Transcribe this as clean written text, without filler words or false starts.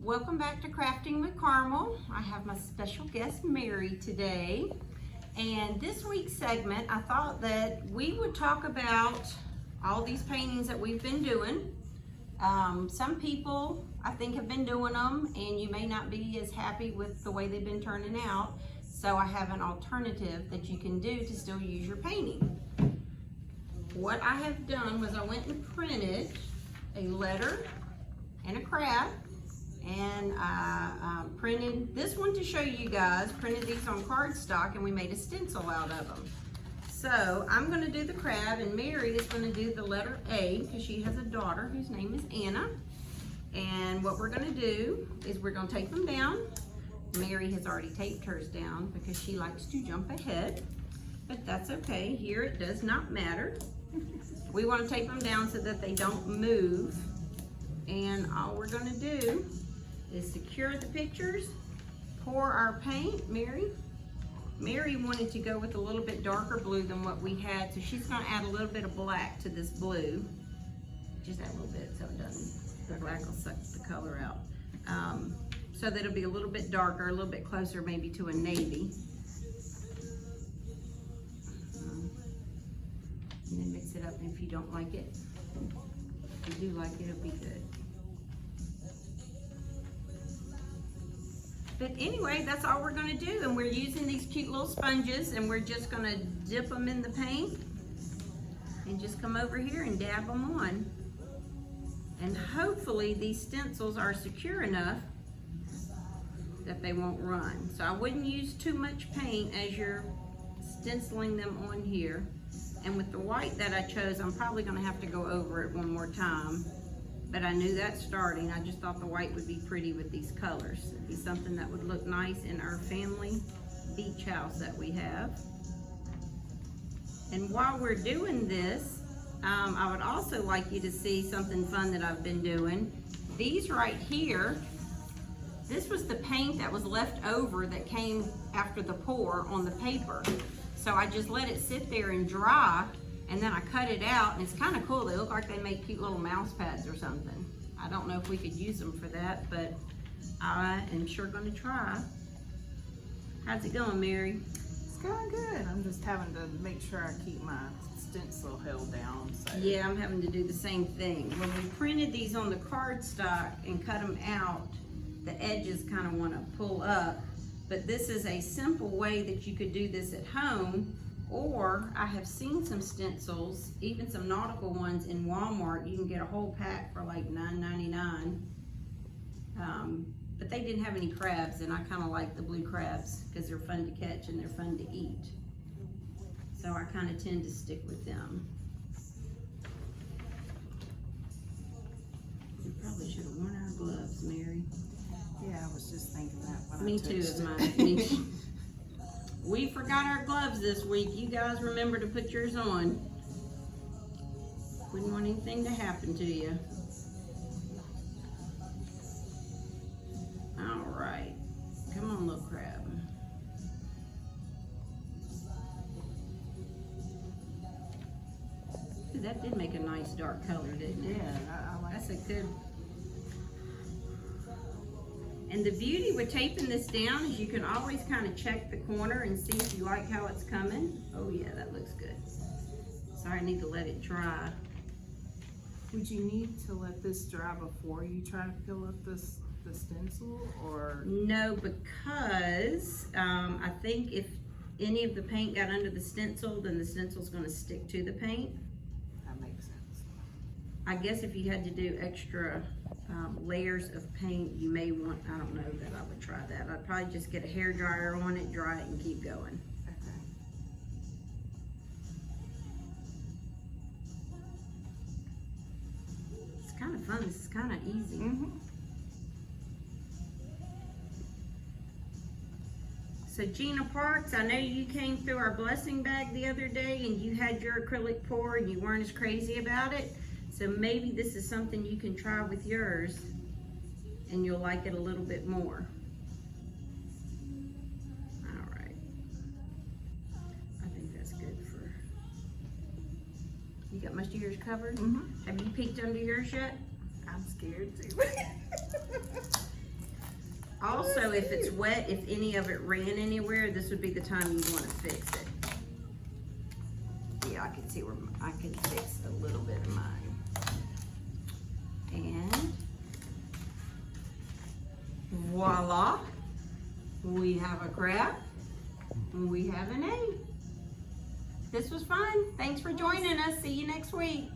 Welcome back to Crafting with Carmel. I have my special guest Mary today, and this week's segment I thought that we would talk about all these paintings that we've been doing. Some people I think have been doing them and you may not be as happy with the way they've been turning out, so I have an alternative that you can do to still use your painting. What I have done was I went and printed a letter and a crab, and I printed this one to show you guys, printed these on cardstock, and we made a stencil out of them. So I'm going to do the crab and Mary is going to do the letter A because she has a daughter whose name is Anna. And what we're going to do is we're going to tape them down. Mary has already taped hers down because she likes to jump ahead, but that's okay. Here it does not matter. We want to tape them down so that they don't move. And all we're going to do is secure the pictures, pour our paint. Mary wanted to go with a little bit darker blue than what we had, so she's going to add a little bit of black to this blue. Just add a little bit so it doesn't, the black will suck the color out. So that it'll be a little bit darker, a little bit closer maybe to a navy. And then mix it up, and if you don't like it, if you do like it, it'll be good. But anyway, that's all we're gonna do, and we're using these cute little sponges, and we're just gonna dip them in the paint and just come over here and dab them on. And hopefully these stencils are secure enough that they won't run. So I wouldn't use too much paint as you're stenciling them on here. And with the white that I chose, I'm probably gonna have to go over it one more time. But I knew that starting. I just thought the white would be pretty with these colors. It'd be something that would look nice in our family beach house that we have. And while we're doing this, I would also like you to see something fun that I've been doing. These right here, this was the paint that was left over that came after the pour on the paper. So I just let it sit there and dry, and then I cut it out, and it's kind of cool. They look like they make cute little mouse pads or something. I don't know if we could use them for that, but I am sure going to try. How's it going, Mary? It's going good. I'm just having to make sure I keep my stencil held down. So. Yeah, I'm having to do the same thing. When we printed these on the cardstock and cut them out, the edges kind of want to pull up. But this is a simple way that you could do this at home, or I have seen some stencils, even some nautical ones in Walmart. You can get a whole pack for like $9.99. But they didn't have any crabs, and I kind of like the blue crabs because they're fun to catch and they're fun to eat. So I kind of tend to stick with them. We probably should have worn our gloves, Mary. Yeah, I was just thinking that when Me I too, touched is it. mine. We forgot our gloves this week. You guys remember to put yours on. Wouldn't want anything to happen to you. All right. Come on, little crab. Ooh, that did make a nice dark color, didn't it? Yeah, I like That's a good. And the beauty with taping this down is you can always kind of check the corner and see if you like how it's coming. Oh yeah, that looks good. Sorry, I need to let it dry. Would you need to let this dry before you try to fill up the stencil, or? No, because I think if any of the paint got under the stencil, then the stencil's going to stick to the paint. That makes sense. I guess if you had to do extra layers of paint, you may want, I don't know that I would try that. I'd probably just get a hair dryer on it, dry it, and keep going. Okay. It's kind of fun. This is kind of easy. Mm-hmm. So Gina Parks, I know you came through our blessing bag the other day and you had your acrylic pour and you weren't as crazy about it. So maybe this is something you can try with yours and you'll like it a little bit more. All right. I think that's good for, you got most of yours covered? Mm-hmm. Have you peeked under yours yet? I'm scared too. So if it's wet, if any of it ran anywhere, this would be the time you want to fix it. Yeah, I can see where I can fix a little bit of mine. And voila, we have a crab, we have an egg. This was fun. Thanks for joining us. See you next week.